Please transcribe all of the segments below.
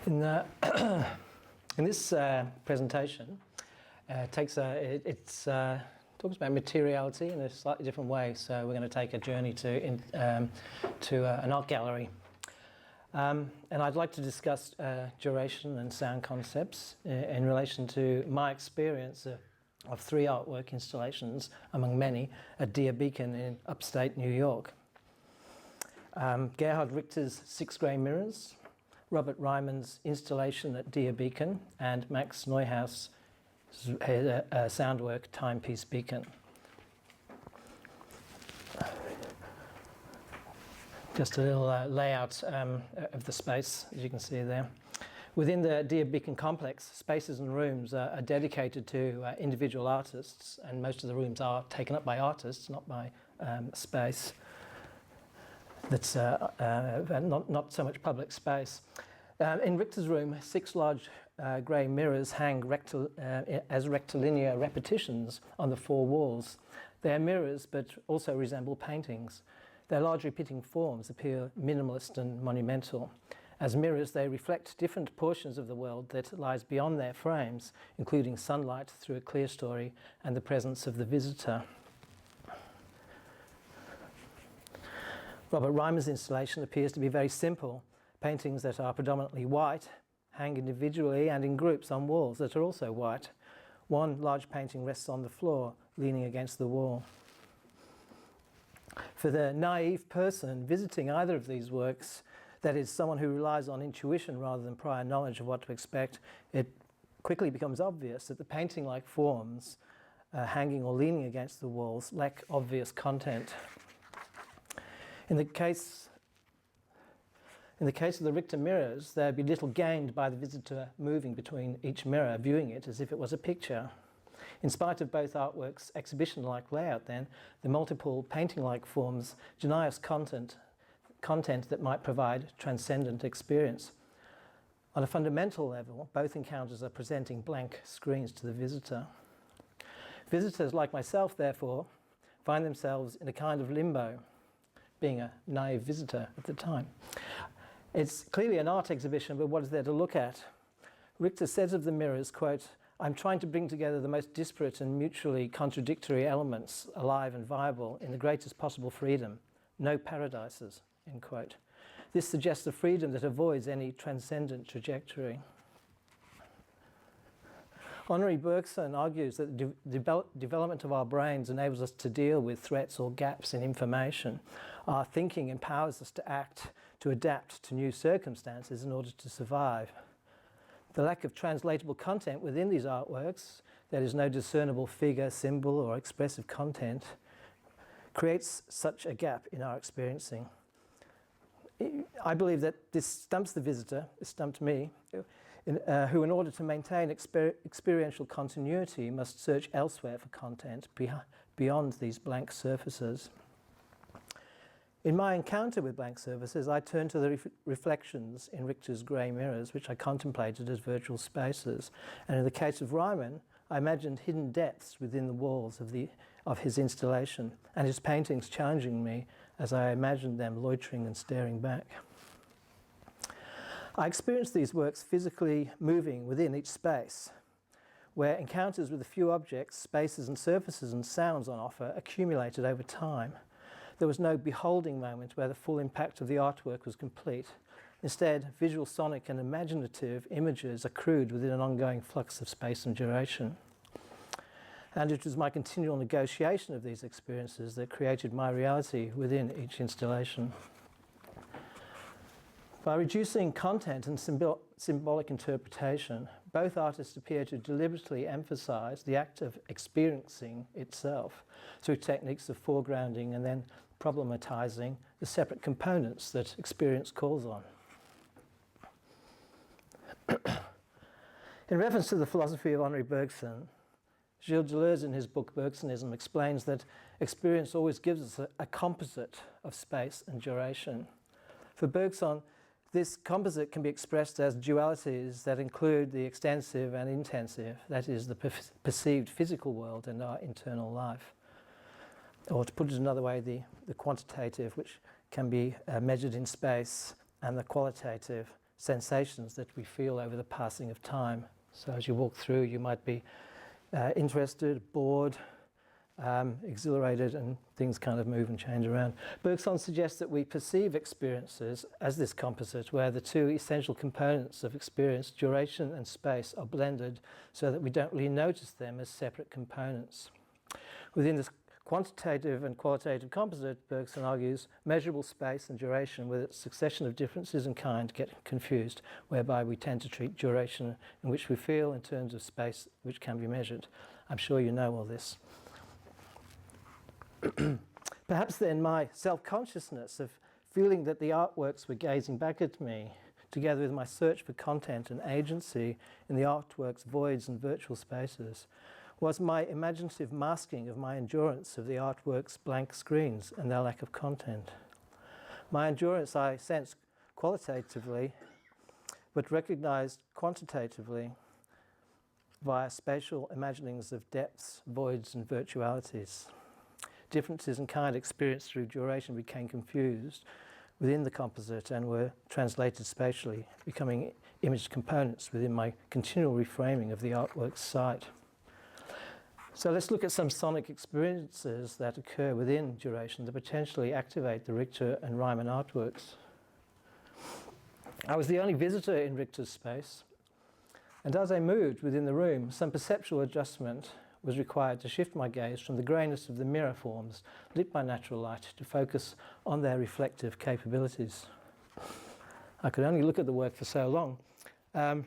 In, in this presentation, talks about materiality in a slightly different way. So we're going to take a journey to an art gallery, and I'd like to discuss duration and sound concepts in relation to my experience of three artwork installations among many at Deer Beacon in upstate New York. Gerhard Richter's 6 grey mirrors, Robert Ryman's installation at Deer Beacon, and Max Neuhaus' soundwork Timepiece Beacon. Just a little layout of the space, as you can see there. Within the Deer Beacon complex, spaces and rooms are dedicated to individual artists, and most of the rooms are taken up by artists, not by space. That's not so much public space. In Richter's room, 6 large grey mirrors hang as rectilinear repetitions on the 4 walls. They are mirrors, but also resemble paintings. Their large repeating forms appear minimalist and monumental. As mirrors, they reflect different portions of the world that lies beyond their frames, including sunlight through a clear story and the presence of the visitor. Robert Ryman's installation appears to be very simple. Paintings that are predominantly white hang individually and in groups on walls that are also white. One large painting rests on the floor, leaning against the wall. For the naive person visiting either of these works, that is, someone who relies on intuition rather than prior knowledge of what to expect, it quickly becomes obvious that the painting-like forms hanging or leaning against the walls lack obvious content. In the case of the Richter mirrors, there would be little gained by the visitor moving between each mirror, viewing it as if it was a picture. In spite of both artworks' exhibition-like layout then, the multiple painting-like forms deny us content that might provide transcendent experience. On a fundamental level, both encounters are presenting blank screens to the visitor. Visitors like myself, therefore, find themselves in a kind of limbo, being a naive visitor at the time. It's clearly an art exhibition, but what is there to look at? Richter says of the mirrors, quote, "I'm trying to bring together the most disparate and mutually contradictory elements, alive and viable, in the greatest possible freedom. No paradises," end quote. This suggests a freedom that avoids any transcendent trajectory. Henri Bergson argues that the development of our brains enables us to deal with threats or gaps in information. Our thinking empowers us to act, to adapt to new circumstances in order to survive. The lack of translatable content within these artworks, there is no discernible figure, symbol, or expressive content, creates such a gap in our experiencing. I believe that this stumps the visitor, it stumped me, who in order to maintain experiential continuity must search elsewhere for content beyond these blank surfaces. In my encounter with blank surfaces, I turned to the reflections in Richter's grey mirrors, which I contemplated as virtual spaces. And in the case of Ryman, I imagined hidden depths within the walls of his installation, and his paintings challenging me as I imagined them loitering and staring back. I experienced these works physically moving within each space, where encounters with a few objects, spaces and surfaces and sounds on offer accumulated over time. There was no beholding moment where the full impact of the artwork was complete. Instead, visual, sonic and imaginative images accrued within an ongoing flux of space and duration. And it was my continual negotiation of these experiences that created my reality within each installation. By reducing content and symbolic interpretation, both artists appear to deliberately emphasize the act of experiencing itself through techniques of foregrounding and then problematizing the separate components that experience calls on. In reference to the philosophy of Henri Bergson, Gilles Deleuze in his book Bergsonism explains that experience always gives us a composite of space and duration. For Bergson, this composite can be expressed as dualities that include the extensive and intensive, that is, the perceived physical world and our internal life. Or to put it another way, the quantitative, which can be measured in space, and the qualitative, sensations that we feel over the passing of time. So as you walk through, you might be interested, bored, exhilarated, and things kind of move and change around. Bergson suggests that we perceive experiences as this composite where the two essential components of experience, duration and space, are blended so that we don't really notice them as separate components. Within this quantitative and qualitative composite, Bergson argues, measurable space and duration with its succession of differences in kind get confused, whereby we tend to treat duration in which we feel in terms of space which can be measured. I'm sure you know all this. Perhaps then my self-consciousness of feeling that the artworks were gazing back at me, together with my search for content and agency in the artwork's voids and virtual spaces, was my imaginative masking of my endurance of the artwork's blank screens and their lack of content. My endurance I sensed qualitatively, but recognized quantitatively via spatial imaginings of depths, voids and virtualities. Differences in kind experienced through duration became confused within the composite and were translated spatially, becoming image components within my continual reframing of the artwork's site. So let's look at some sonic experiences that occur within duration that potentially activate the Richter and Ryman artworks. I was the only visitor in Richter's space, and as I moved within the room, some perceptual adjustment was required to shift my gaze from the greyness of the mirror forms lit by natural light to focus on their reflective capabilities. I could only look at the work for so long.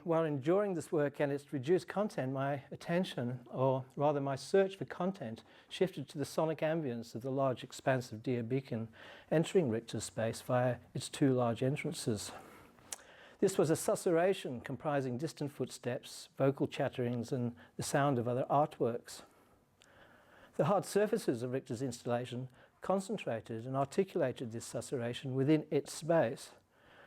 While enduring this work and its reduced content, my attention, or rather my search for content, shifted to the sonic ambience of the large expanse of Deer Beacon, entering Richter's space via its two large entrances. This was a susurration comprising distant footsteps, vocal chatterings, and the sound of other artworks. The hard surfaces of Richter's installation concentrated and articulated this susurration within its space.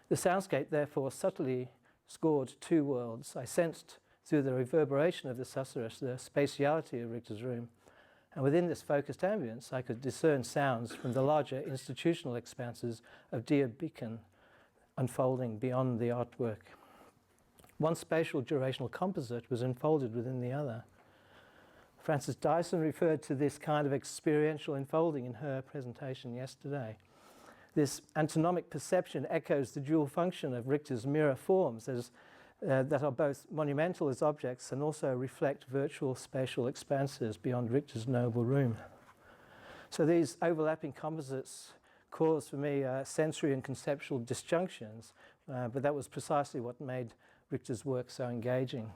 The soundscape therefore subtly scored two worlds. I sensed through the reverberation of the susurrus the spatiality of Richter's room, and within this focused ambience I could discern sounds from the larger institutional expanses of Deer Beacon unfolding beyond the artwork. One spatial durational composite was enfolded within the other. Frances Dyson referred to this kind of experiential enfolding in her presentation yesterday. This antinomic perception echoes the dual function of Richter's mirror forms that are both monumental as objects and also reflect virtual spatial expanses beyond Richter's noble room. So these overlapping composites cause for me sensory and conceptual disjunctions, but that was precisely what made Richter's work so engaging.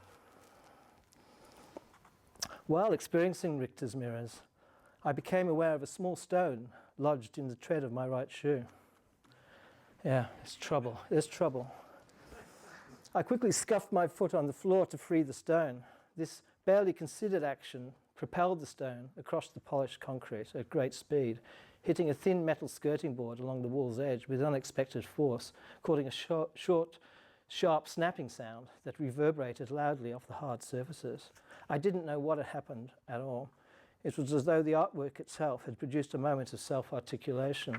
While experiencing Richter's mirrors, I became aware of a small stone lodged in the tread of my right shoe. Yeah, there's trouble. I quickly scuffed my foot on the floor to free the stone. This barely considered action propelled the stone across the polished concrete at great speed, hitting a thin metal skirting board along the wall's edge with unexpected force, causing a short, sharp snapping sound that reverberated loudly off the hard surfaces. I didn't know what had happened at all. It was as though the artwork itself had produced a moment of self-articulation.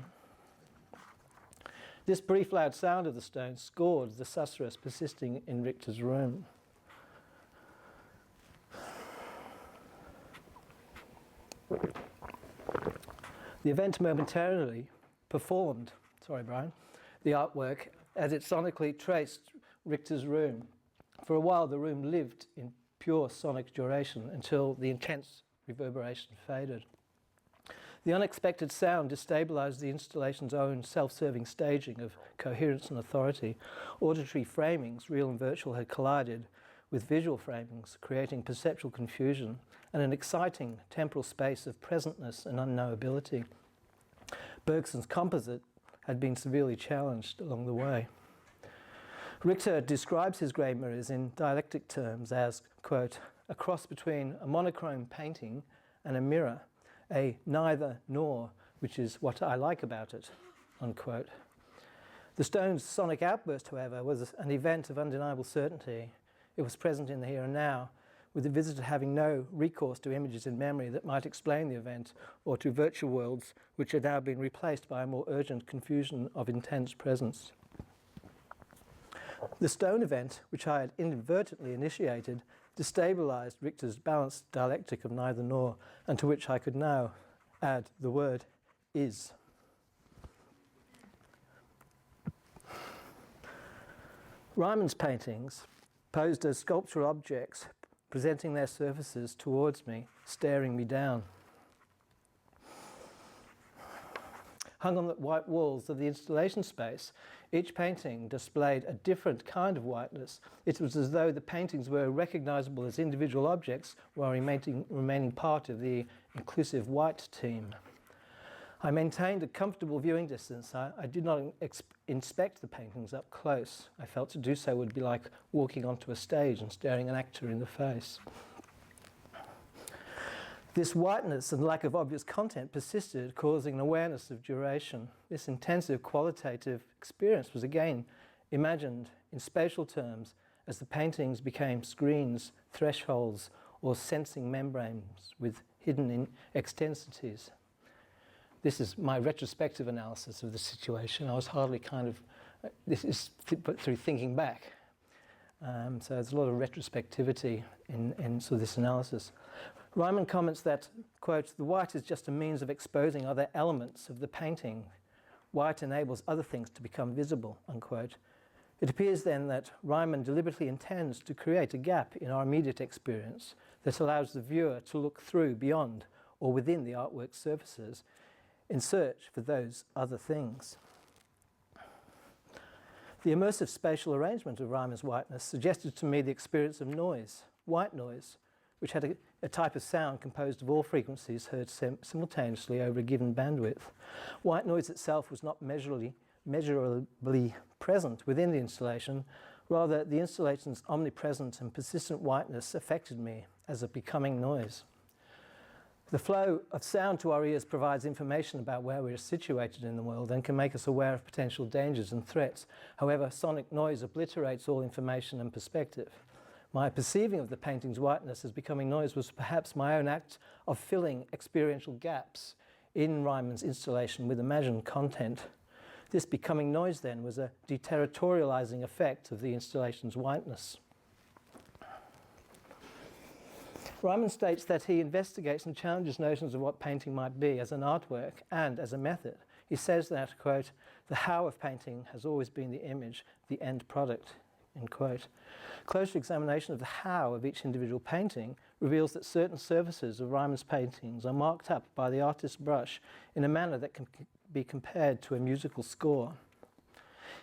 This brief loud sound of the stone scored the susurrus persisting in Richter's room. The event momentarily performed, the artwork as it sonically traced Richter's room. For a while the room lived in pure sonic duration until the intense reverberation faded. The unexpected sound destabilized the installation's own self-serving staging of coherence and authority. Auditory framings, real and virtual, had collided with visual framings, creating perceptual confusion and an exciting temporal space of presentness and unknowability. Bergson's composite had been severely challenged along the way. Richter describes his grey mirrors in dialectic terms as, quote, a cross between a monochrome painting and a mirror, a neither nor, which is what I like about it, unquote. The stone's sonic outburst, however, was an event of undeniable certainty. It was present in the here and now, with the visitor having no recourse to images in memory that might explain the event, or to virtual worlds which had now been replaced by a more urgent confusion of intense presence. The stone event, which I had inadvertently initiated, destabilised Richter's balanced dialectic of neither nor, and to which I could now add the word is. Ryman's paintings posed as sculptural objects, presenting their surfaces towards me, staring me down. Hung on the white walls of the installation space, each painting displayed a different kind of whiteness. It was as though the paintings were recognisable as individual objects while remaining part of the inclusive white team. I maintained a comfortable viewing distance. I did not inspect the paintings up close. I felt to do so would be like walking onto a stage and staring an actor in the face. This whiteness and lack of obvious content persisted, causing an awareness of duration. This intensive qualitative experience was again imagined in spatial terms as the paintings became screens, thresholds, or sensing membranes with hidden extensities. This is my retrospective analysis of the situation. I was hardly this is through thinking back. So there's a lot of retrospectivity in sort of this analysis. Ryman comments that, quote, "The white is just a means of exposing other elements of the painting. White enables other things to become visible," unquote. It appears then that Ryman deliberately intends to create a gap in our immediate experience that allows the viewer to look through, beyond, or within the artwork's surfaces in search for those other things. The immersive spatial arrangement of Ryman's whiteness suggested to me the experience of noise, white noise, which had a type of sound composed of all frequencies heard simultaneously over a given bandwidth. White noise itself was not measurably present within the installation. Rather, the installation's omnipresent and persistent whiteness affected me as a becoming noise. The flow of sound to our ears provides information about where we are situated in the world and can make us aware of potential dangers and threats. However, sonic noise obliterates all information and perspective. My perceiving of the painting's whiteness as becoming noise was perhaps my own act of filling experiential gaps in Ryman's installation with imagined content. This becoming noise, then, was a deterritorializing effect of the installation's whiteness. Ryman states that he investigates and challenges notions of what painting might be as an artwork and as a method. He says that, quote, "The how of painting has always been the image, the end product," end quote. Closer examination of the how of each individual painting reveals that certain surfaces of Ryman's paintings are marked up by the artist's brush in a manner that can be compared to a musical score.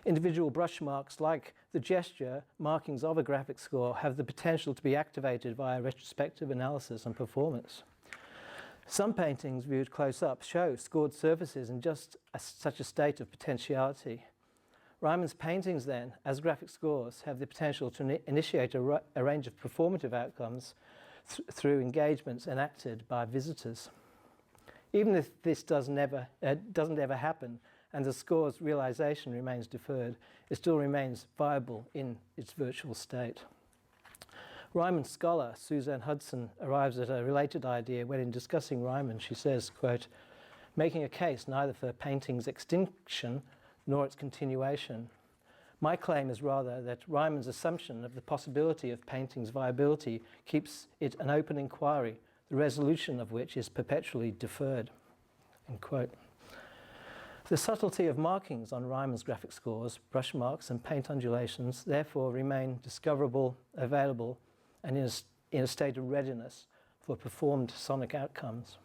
Individual brush marks, like the gesture markings of a graphic score, have the potential to be activated via retrospective analysis and performance. Some paintings viewed close up show scored surfaces in just such a state of potentiality. Ryman's paintings then, as graphic scores, have the potential to initiate a range of performative outcomes through engagements enacted by visitors. Even if this doesn't ever happen, and the score's realization remains deferred, it still remains viable in its virtual state. Ryman scholar Suzanne Hudson arrives at a related idea when, in discussing Ryman, she says, quote, "Making a case neither for painting's extinction nor its continuation. My claim is rather that Ryman's assumption of the possibility of painting's viability keeps it an open inquiry, the resolution of which is perpetually deferred," end quote. The subtlety of markings on Ryman's graphic scores, brush marks and paint undulations, therefore remain discoverable, available, and in a state of readiness for performed sonic outcomes.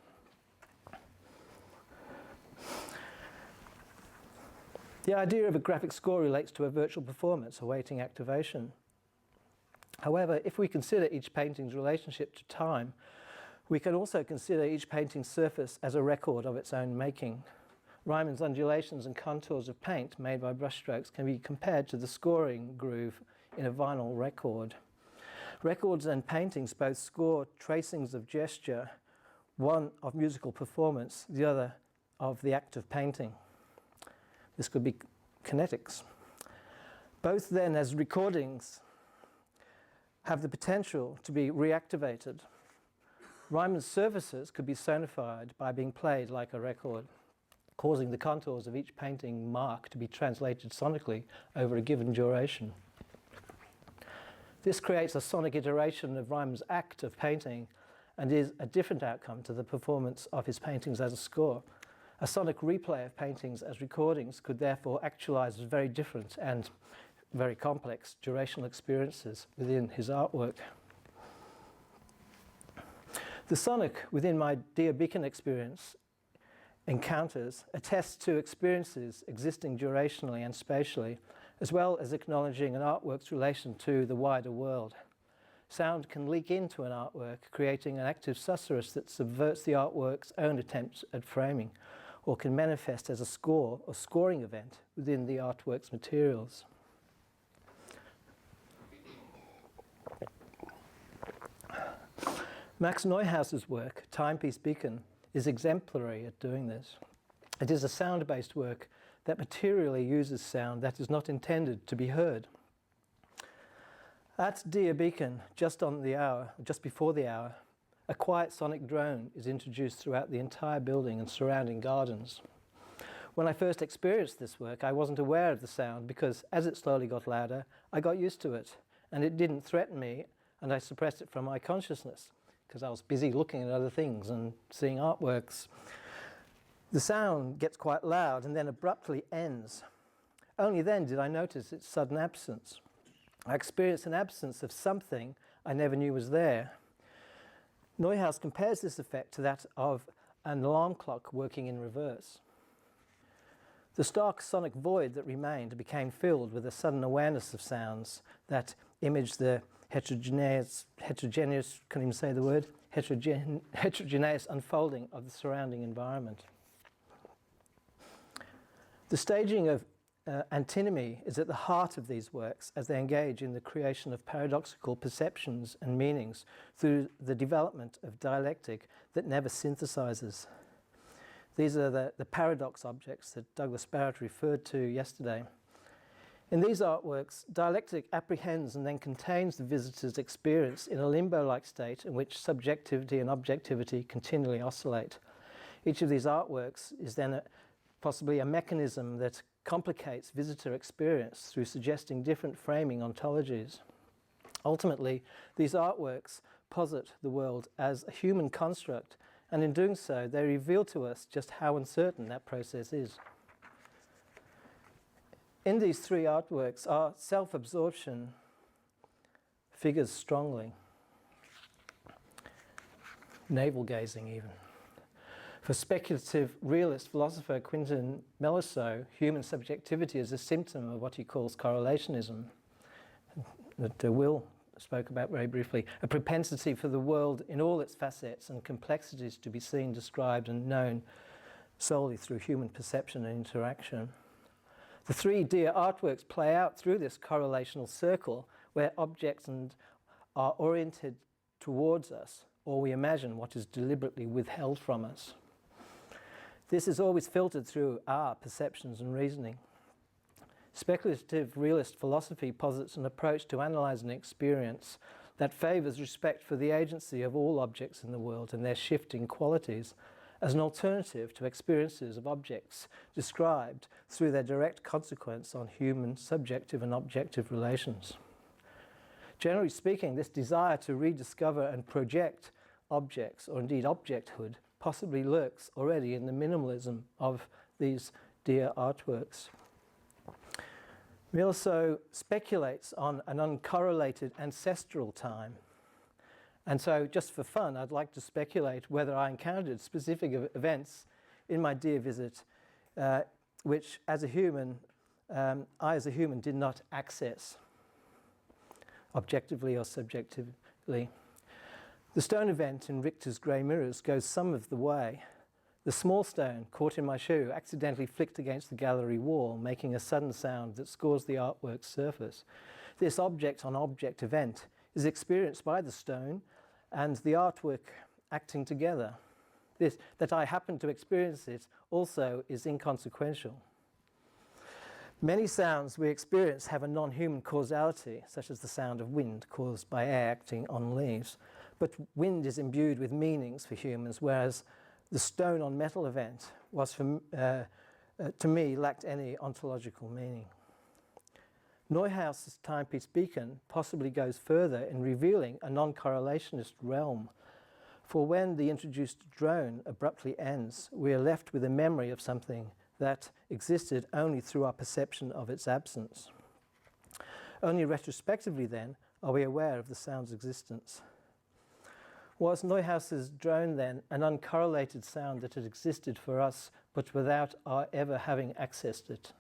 The idea of a graphic score relates to a virtual performance awaiting activation. However, if we consider each painting's relationship to time, we can also consider each painting's surface as a record of its own making. Ryman's undulations and contours of paint made by brushstrokes can be compared to the scoring groove in a vinyl record. Records and paintings both score tracings of gesture, one of musical performance, the other of the act of painting. This could be kinetics. Both then, as recordings, have the potential to be reactivated. Ryman's surfaces could be sonified by being played like a record, causing the contours of each painting mark to be translated sonically over a given duration. This creates a sonic iteration of Ryman's act of painting and is a different outcome to the performance of his paintings as a score. A sonic replay of paintings as recordings could therefore actualize very different and very complex durational experiences within his artwork. The sonic within my Dear Beacon experience encounters attests to experiences existing durationally and spatially, as well as acknowledging an artwork's relation to the wider world. Sound can leak into an artwork, creating an active susurrus that subverts the artwork's own attempt at framing, or can manifest as a score or scoring event within the artwork's materials. Max Neuhaus's work, Timepiece Beacon, is exemplary at doing this. It is a sound-based work that materially uses sound that is not intended to be heard. At Dear Beacon, just before the hour, a quiet sonic drone is introduced throughout the entire building and surrounding gardens. When I first experienced this work, I wasn't aware of the sound because as it slowly got louder, I got used to it and it didn't threaten me, and I suppressed it from my consciousness because I was busy looking at other things and seeing artworks. The sound gets quite loud and then abruptly ends. Only then did I notice its sudden absence. I experienced an absence of something I never knew was there. Neuhaus compares this effect to that of an alarm clock working in reverse. The stark sonic void that remained became filled with a sudden awareness of sounds that image the heterogeneous, couldn't even say the word, heterogeneous unfolding of the surrounding environment. The staging of antinomy is at the heart of these works as they engage in the creation of paradoxical perceptions and meanings through the development of dialectic that never synthesizes. These are the paradox objects that Douglas Barrett referred to yesterday. In these artworks, dialectic apprehends and then contains the visitor's experience in a limbo-like state in which subjectivity and objectivity continually oscillate. Each of these artworks is then possibly a mechanism that complicates visitor experience through suggesting different framing ontologies. Ultimately, these artworks posit the world as a human construct, and in doing so, they reveal to us just how uncertain that process is. In these three artworks, our self-absorption figures strongly. Navel-gazing even. For speculative realist philosopher Quentin Melisseau, human subjectivity is a symptom of what he calls correlationism, that Will spoke about very briefly, a propensity for the world in all its facets and complexities to be seen, described and known solely through human perception and interaction. The three Dear artworks play out through this correlational circle where objects are oriented towards us, or we imagine what is deliberately withheld from us. This is always filtered through our perceptions and reasoning. Speculative realist philosophy posits an approach to analyze an experience that favors respect for the agency of all objects in the world and their shifting qualities as an alternative to experiences of objects described through their direct consequence on human subjective and objective relations. Generally speaking, this desire to rediscover and project objects, or indeed objecthood, possibly lurks already in the minimalism of these Dear artworks. Melisseau speculates on an uncorrelated ancestral time. And so, just for fun, I'd like to speculate whether I encountered specific events in my Dear visit which, as a human, I as a human did not access, objectively or subjectively. The stone event in Richter's Grey Mirrors goes some of the way. The small stone caught in my shoe accidentally flicked against the gallery wall, making a sudden sound that scores the artwork's surface. This object-on-object event is experienced by the stone and the artwork acting together. That I happen to experience it also is inconsequential. Many sounds we experience have a non-human causality, such as the sound of wind caused by air acting on leaves. But wind is imbued with meanings for humans, whereas the stone on metal event was, to me, lacked any ontological meaning. Neuhaus's timepiece beacon possibly goes further in revealing a non-correlationist realm. For when the introduced drone abruptly ends, we are left with a memory of something that existed only through our perception of its absence. Only retrospectively, then, are we aware of the sound's existence. Was Neuhaus's drone, then, an uncorrelated sound that had existed for us, but without our ever having accessed it?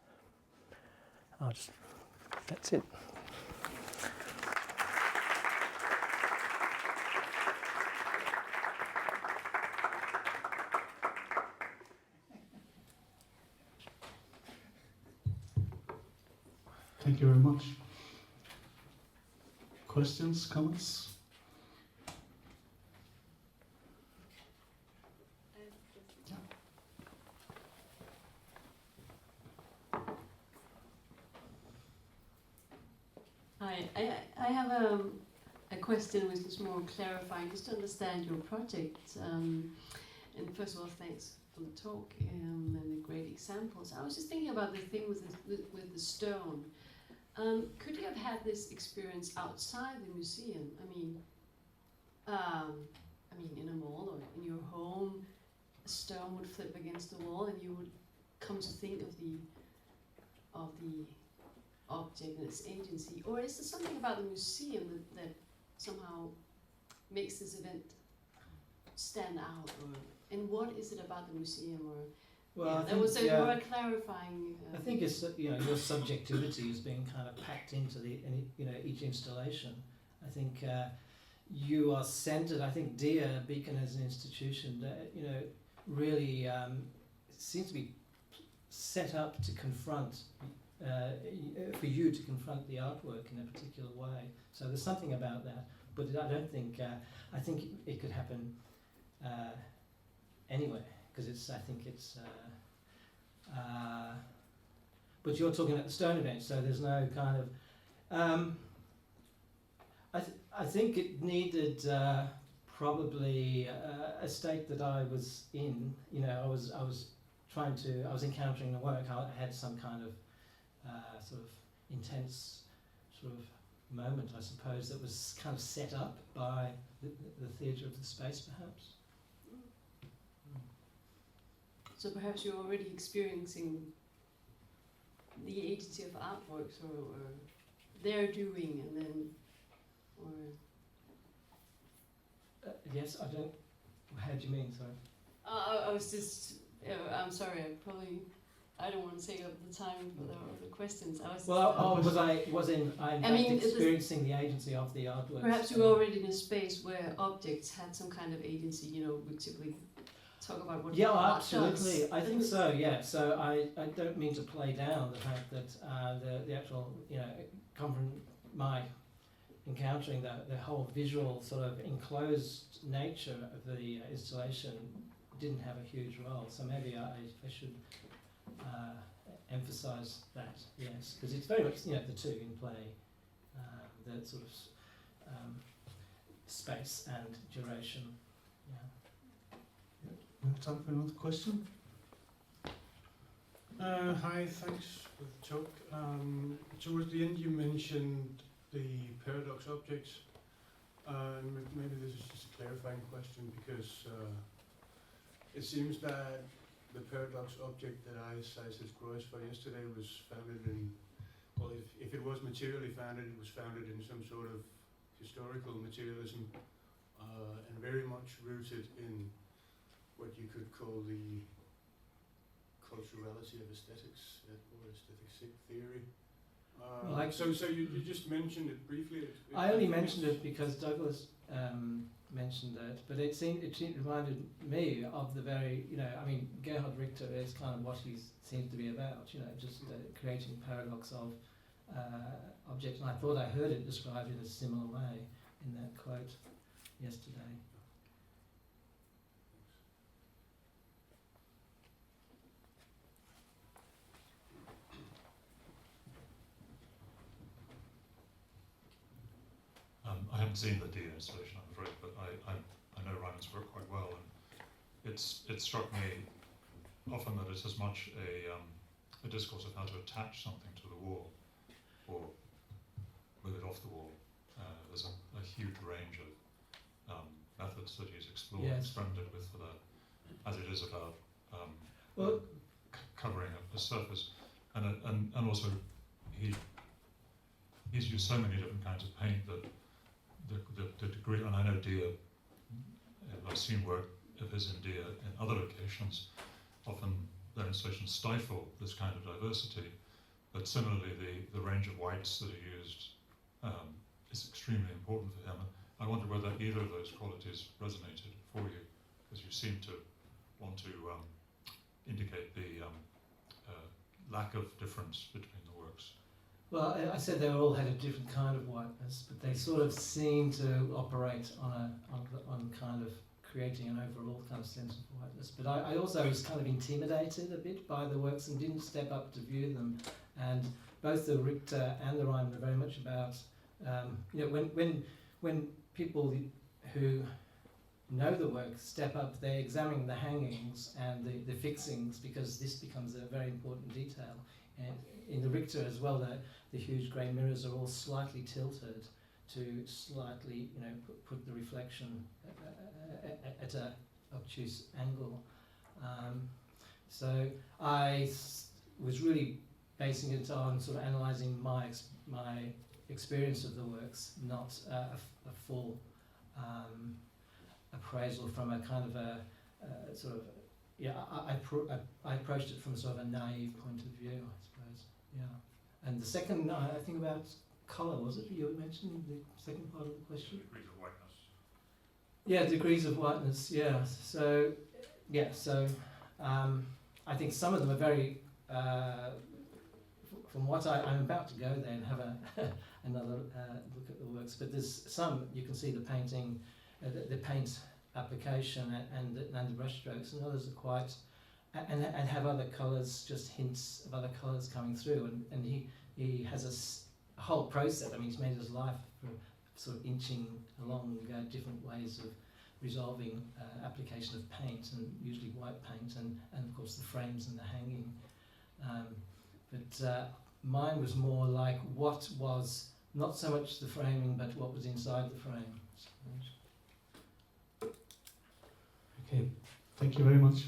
That's it. Thank you very much. Questions, comments? Hi, I have a question which is more clarifying, just to understand your project. And first of all, thanks for the talk and the great examples. I was just thinking about the thing with the stone. Could you have had this experience outside the museum? I mean, in a mall or in your home, a stone would flip against the wall, and you would come to think of the object and its agency, or is there something about the museum that somehow makes this event stand out, and what is it about the museum? Or well, that was more clarifying. I think it's your subjectivity is being kind of packed into each installation. I think you are centered. I think Beacon as an institution, really seems to be set up to confront. For you to confront the artwork in a particular way. So there's something about that, but I don't think, I think it could happen anywhere, because I think it's, but you're talking about the stone event, so there's no kind of, I think it needed probably a state that I was in, I was encountering the work, I had some kind of sort of intense sort of moment, I suppose, that was kind of set up by the theatre of the space, perhaps. So perhaps you're already experiencing the agency of artworks, or their doing, and then, or... Yes, I don't... How do you mean, sorry? I was just... I'm sorry, I don't want to take up the time for the questions. I'm experiencing the agency of the artwork. Perhaps you were already in a space where objects had some kind of agency, we typically talk about what art absolutely. does. I think so, yeah. So I don't mean to play down the fact that the actual, my encountering the whole visual sort of enclosed nature of the installation didn't have a huge role. So maybe I should emphasise that, yes, because it's very much the two in play, the sort of space and duration. Yeah. We have time for another question. Hi, thanks for the talk. Towards the end, you mentioned the paradox objects. Maybe this is just a clarifying question, because it seems that the paradox object that I sized as gross for yesterday was founded in, well, if it was materially founded, it was founded in some sort of historical materialism, and very much rooted in what you could call the culturality of aesthetics, or aesthetic theory. So you just mentioned it briefly. I only mentioned it because Douglas mentioned it, but it reminded me of the very, Gerhard Richter is kind of what he seems to be about, just creating paradox of objects. And I thought I heard it described in a similar way in that quote yesterday. I haven't seen the Dia installation, I'm afraid, but I know Ryman's work quite well, and it struck me often that it's as much a discourse of how to attach something to the wall, or off the wall. There's a huge range of methods that he's explored, Yes. experimented with for that, as it is about Well, covering a surface, and also he's used so many different kinds of paint that the degree, and I know Dia, I've seen work of his in Dia in other locations, often their installations stifle this kind of diversity, but similarly the range of whites that are used is extremely important for him. I wonder whether either of those qualities resonated for you, because you seem to want to indicate the lack of difference between the works. well, I said they all had a different kind of whiteness, but they sort of seem to operate on kind of creating an overall kind of sense of whiteness. But I also was kind of intimidated a bit by the works and didn't step up to view them. And both the Richter and the Ryman are very much about, when people who know the work step up, they're examining the hangings and the fixings, because this becomes a very important detail. And in the Richter as well, the huge grey mirrors are all slightly tilted to slightly, put the reflection at a obtuse angle. So I was really basing it on sort of analysing my experience of the works, not a full appraisal from a kind of a sort of, I approached it from sort of a naive point of view, I suppose. Yeah. And the second, I think about colour, was it? You mentioned the second part of the question? Degrees of whiteness. Yeah, degrees of whiteness, yeah. So I think some of them are very, from what I'm about to go there and have another look at the works, but there's some, you can see the painting, the paint application and the brush strokes, and others are quite, and have other colours, just hints of other colours coming through, and he has a whole process. I mean, he's made his life for sort of inching along different ways of resolving application of paint, and usually white paint, and of course the frames and the hanging. But mine was more like what was, not so much the framing, but what was inside the frame, I suppose. Okay, thank you very much.